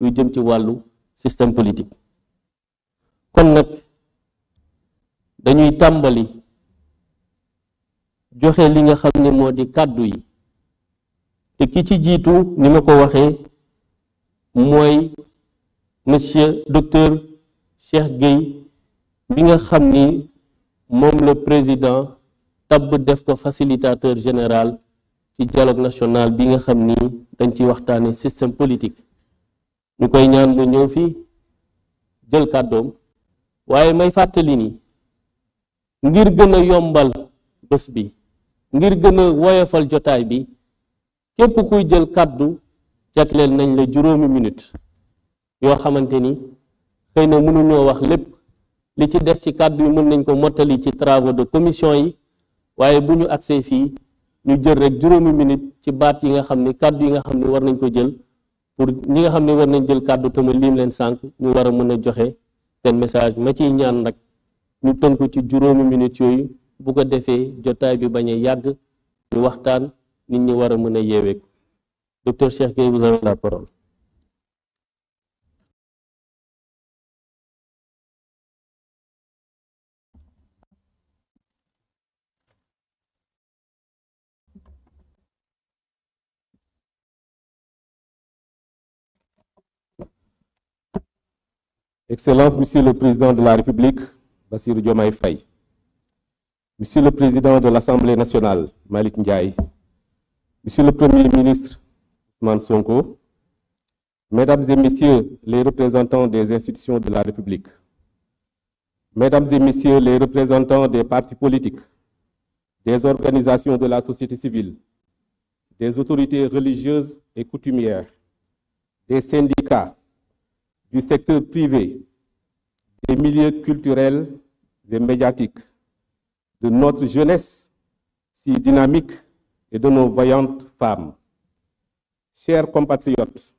luy jëm ci wàllu système politique. kon nag dañuy tàmbali joxe li nga xam ne moo di kàddu yi te ki ci jiitu ni ma ko waxee mooy monsieur docteur Cheikh Gueye bi nga xam ni moom le président tabb def ko facilitateur général ci dialogue national bi nga xam ni dañ ci waxtaane système politique. ñu koy ñaan mu ñëw fi jël kàddoom waaye may fàttali ni ngir gën a yombal bés bi ngir gën a woyofal jotaay bi képp kuy jël kàddu jagleel nañ la 5 minutes yoo xamante ni xëy na mënuñoo wax lépp li ci des ci kàddu yi mën nañ ko mottali ci travaux de commission yi waaye bu ñu agsee fii ñu jël rek 5 minutes ci baat yi nga xam ni kàddu yi nga xam ni war nañ ko jël pour ñi nga xam ne war nañ jël kàddu te ma lim leen sànq ñu war a mën a joxe seen message ma ciy ñaan nag ñu tënku ci 5 minutes yooyu bu ko defee jotaay bi bañ a yàgg ñu waxtaan nit ñi war a mën a yeeweeku. Docteur Cheikh Gueye, vous avez la parole. Excellence, Monsieur le Président de la République, Bassirou Diomaye Faye, Monsieur le Président de l'Assemblée nationale, Malick Ndiaye, Monsieur le Premier ministre, Ousmane Sonko, Mesdames et Messieurs les représentants des institutions de la République, Mesdames et Messieurs les représentants des partis politiques, des organisations de la société civile, des autorités religieuses et coutumières, des syndicats, du secteur privé, des milieux culturels et médiatiques, de notre jeunesse si dynamique et de nos vaillantes femmes. Chers compatriotes,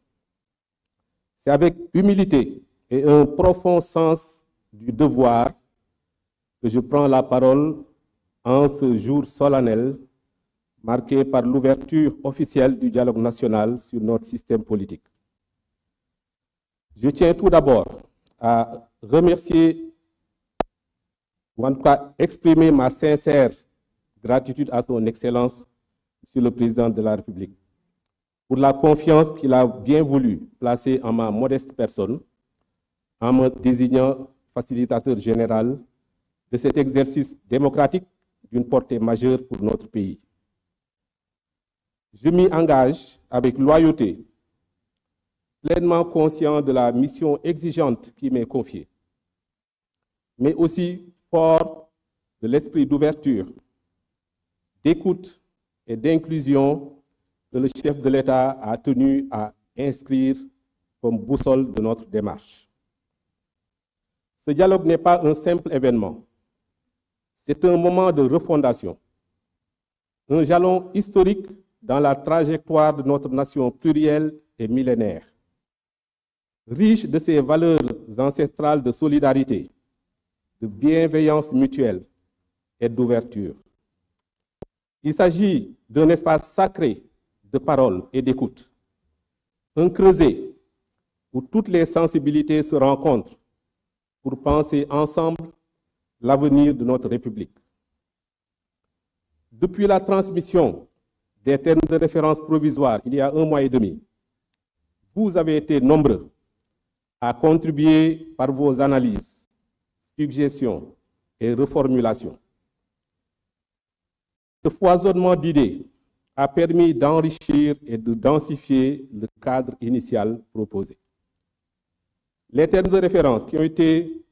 c'est avec humilité et un profond sens du devoir que je prends la parole en ce jour solennel marqué par l'ouverture officielle du dialogue national sur notre système politique. Je tiens tout d'abord à remercier, ou en tout cas exprimer ma sincère gratitude à son Excellence, Monsieur le Président de la République, pour la confiance qu'il a bien voulu placer en ma modeste personne, en me désignant facilitateur général de cet exercice démocratique d'une portée majeure pour notre pays. Je m'y engage avec loyauté, pleinement conscient de la mission exigeante qui m'est confiée, mais aussi fort de l'esprit d'ouverture, d'écoute et d'inclusion que le chef de l'État a tenu à inscrire comme boussole de notre démarche. Ce dialogue n'est pas un simple événement, c'est un moment de refondation, un jalon historique dans la trajectoire de notre nation plurielle et millénaire, riche de ses valeurs ancestrales de solidarité, de bienveillance mutuelle et d'ouverture. Il s'agit d'un espace sacré de parole et d'écoute, un creuset où toutes les sensibilités se rencontrent pour penser ensemble l'avenir de notre République. Depuis la transmission des termes de référence provisoires il y a 1 mois et demi, vous avez été nombreux à contribuer par vos analyses, suggestions et reformulations. Ce foisonnement d'idées a permis d'enrichir et de densifier le cadre initial proposé. Les termes de référence qui ont été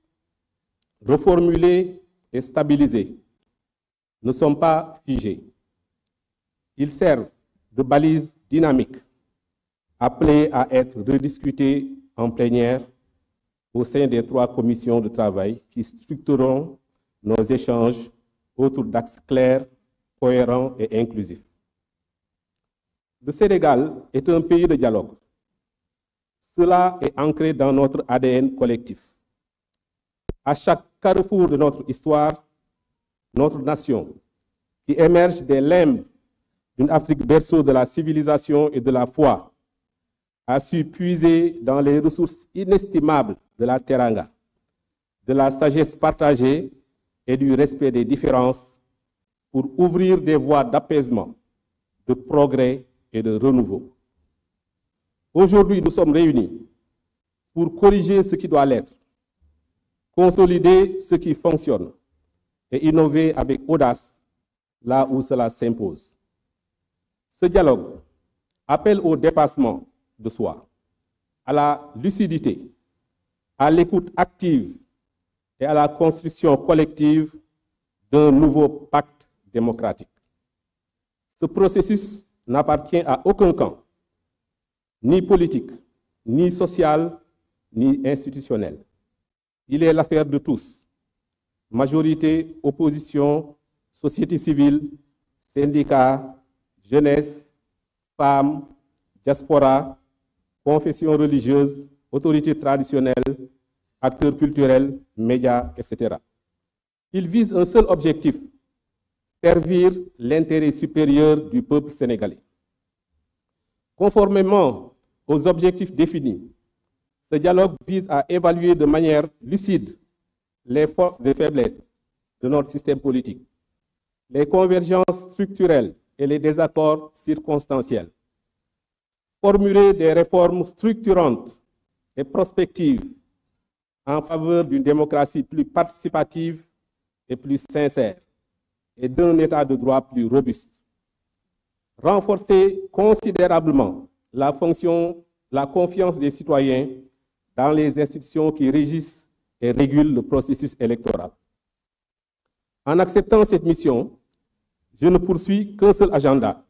reformulés et stabilisés ne sont pas figés. Ils servent de balises dynamiques appelées à être rediscutées en plénière au sein des 3 commissions de travail qui structureront nos échanges autour d'axes clairs, cohérents et inclusifs. Le Sénégal est un pays de dialogue. Cela est ancré dans notre ADN collectif. À chaque carrefour de notre histoire, notre nation, qui émerge des limbes d'une Afrique berceau de la civilisation et de la foi, a su puiser dans les ressources inestimables de la teranga, de la sagesse partagée et du respect des différences pour ouvrir des voies d'apaisement, de progrès et de renouveau. Aujourd'hui, nous sommes réunis pour corriger ce qui doit l'être, consolider ce qui fonctionne et innover avec audace là où cela s'impose. Ce dialogue appelle au dépassement de soi, à la lucidité, à l'écoute active et à la construction collective d'un nouveau pacte démocratique. Ce processus n'appartient à aucun camp, ni politique, ni social, ni institutionnel. Il est l'affaire de tous, majorité, opposition, société civile, syndicats, jeunesse, femmes, diaspora, confessions religieuses, autorités traditionnelles, acteurs culturels, médias, etc. Il vise un seul objectif, servir l'intérêt supérieur du peuple sénégalais. Conformément aux objectifs définis, ce dialogue vise à évaluer de manière lucide les forces et faiblesses de notre système politique, les convergences structurelles et les désaccords circonstanciels, formuler des réformes structurantes et prospectives en faveur d'une démocratie plus participative et plus sincère et d'un état de droit plus robuste, renforcer considérablement la confiance des citoyens dans les institutions qui régissent et régulent le processus électoral. En acceptant cette mission, je ne poursuis qu'un seul agenda,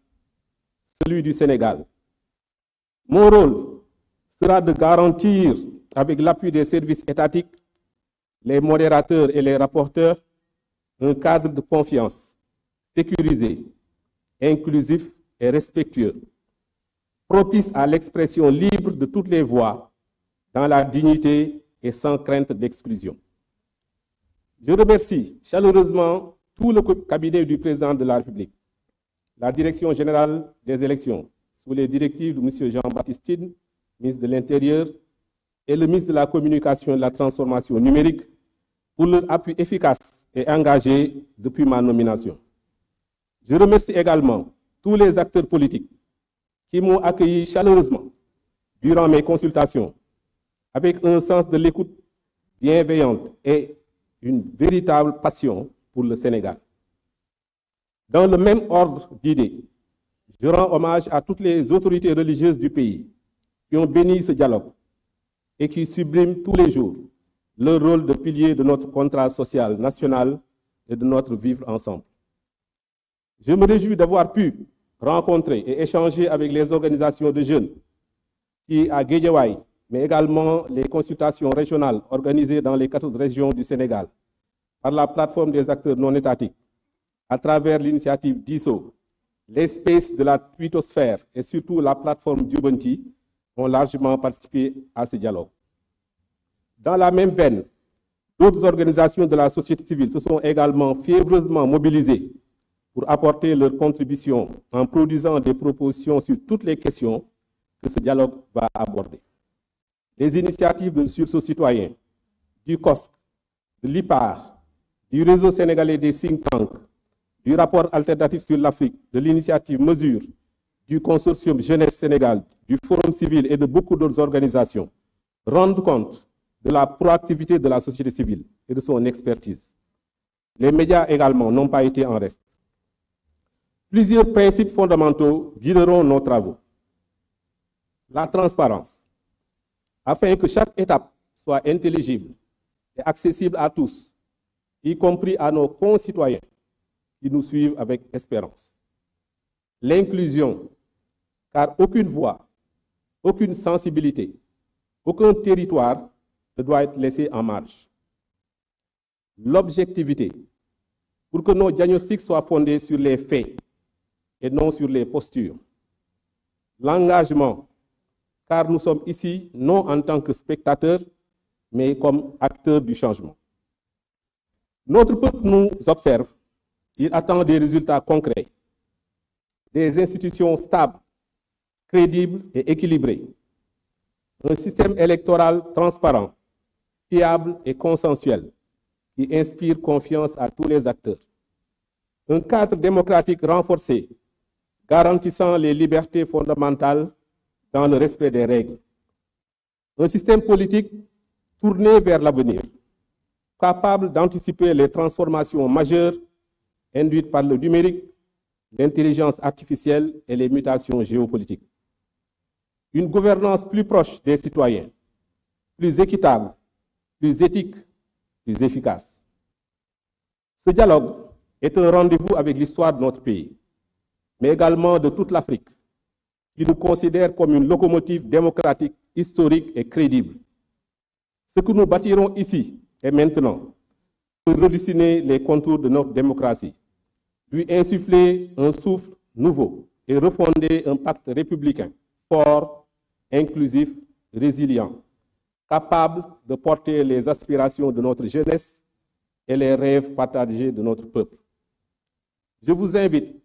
celui du Sénégal. Mon rôle sera de garantir, avec l'appui des services étatiques, les modérateurs et les rapporteurs, un cadre de confiance sécurisé, inclusif et respectueux, propice à l'expression libre de toutes les voix, dans la dignité et sans crainte d'exclusion. Je remercie chaleureusement tout le cabinet du président de la République, la Direction générale des élections, sous les directives de M. Jean-Baptiste Tine, ministre de l'Intérieur, et le ministre de la Communication et de la Transformation numérique, pour leur appui efficace et engagé depuis ma nomination. Je remercie également tous les acteurs politiques qui m'ont accueilli chaleureusement durant mes consultations, avec un sens de l'écoute bienveillante et une véritable passion pour le Sénégal. Dans le même ordre d'idées, je rends hommage à toutes les autorités religieuses du pays qui ont béni ce dialogue et qui subliment tous les jours leur rôle de pilier de notre contrat social national et de notre vivre ensemble. Je me réjouis d'avoir pu rencontrer et échanger avec les organisations de jeunes qui, à Guédiawaye, mais également les consultations régionales organisées dans les 14 régions du Sénégal par la plateforme des acteurs non étatiques, à travers l'initiative DISO, les spaces de la twittosphère et surtout la plateforme Djubanti ont largement participé à ce dialogue. Dans la même veine, d'autres organisations de la société civile se sont également fiévreusement mobilisées pour apporter leur contribution en produisant des propositions sur toutes les questions que ce dialogue va aborder. Les initiatives de sursaut citoyen, du COSC, de l'IPAR, du réseau sénégalais des think tanks, du rapport alternatif sur l'Afrique, de l'initiative Mesure, du consortium Jeunesse Sénégal, du Forum civil et de beaucoup d'autres organisations rendent compte de la proactivité de la société civile et de son expertise. Les médias également n'ont pas été en reste. Plusieurs principes fondamentaux guideront nos travaux. La transparence, afin que chaque étape soit intelligible et accessible à tous, y compris à nos concitoyens qui nous suivent avec espérance. L'inclusion, car aucune voix, aucune sensibilité, aucun territoire ne doit être laissé en marge. L'objectivité, pour que nos diagnostics soient fondés sur les faits et non sur les postures. L'engagement, car nous sommes ici non en tant que spectateurs, mais comme acteurs du changement. Notre peuple nous observe, il attend des résultats concrets, des institutions stables, crédibles et équilibrées, Un système électoral transparent, fiable et consensuel qui inspire confiance à tous les acteurs. Un cadre démocratique renforcé, garantissant les libertés fondamentales dans le respect des règles. Un système politique tourné vers l'avenir, capable d'anticiper les transformations majeures induites par le numérique, l'intelligence artificielle et les mutations géopolitiques. Une gouvernance plus proche des citoyens, plus équitable, plus éthique, plus efficace. Ce dialogue est un rendez-vous avec l'histoire de notre pays, mais également de toute l'Afrique, qui nous considère comme une locomotive démocratique, historique et crédible. Ce que nous bâtirons ici et maintenant pour redessiner les contours de notre démocratie, lui insuffler un souffle nouveau et refonder un pacte républicain fort, inclusif, résilient, capable de porter les aspirations de notre jeunesse et les rêves partagés de notre peuple. Je vous invite,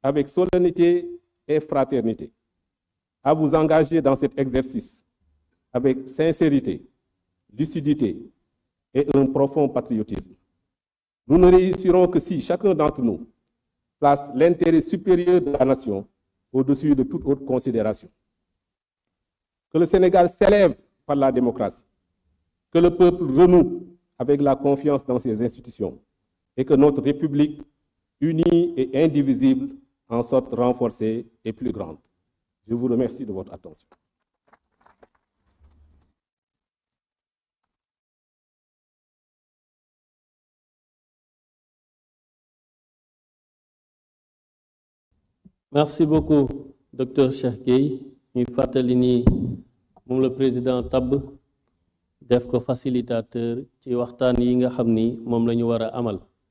avec solennité et fraternité, à vous engager dans cet exercice avec sincérité, lucidité et un profond patriotisme. Nous ne réussirons que si chacun d'entre nous place l'intérêt supérieur de la nation au-dessus de toute autre considération. Que le Sénégal s'élève par la démocratie, que le peuple renoue avec la confiance dans ses institutions et que notre République, unie et indivisible, en sorte renforcée et plus grande. Je vous remercie de votre attention. Merci beaucoup, Dr Cheikh Gueye. Ñu fàttali ni moom le président tabb def ko facilitateur ci waxtaan yi nga xam ni moom la ñu war a amal.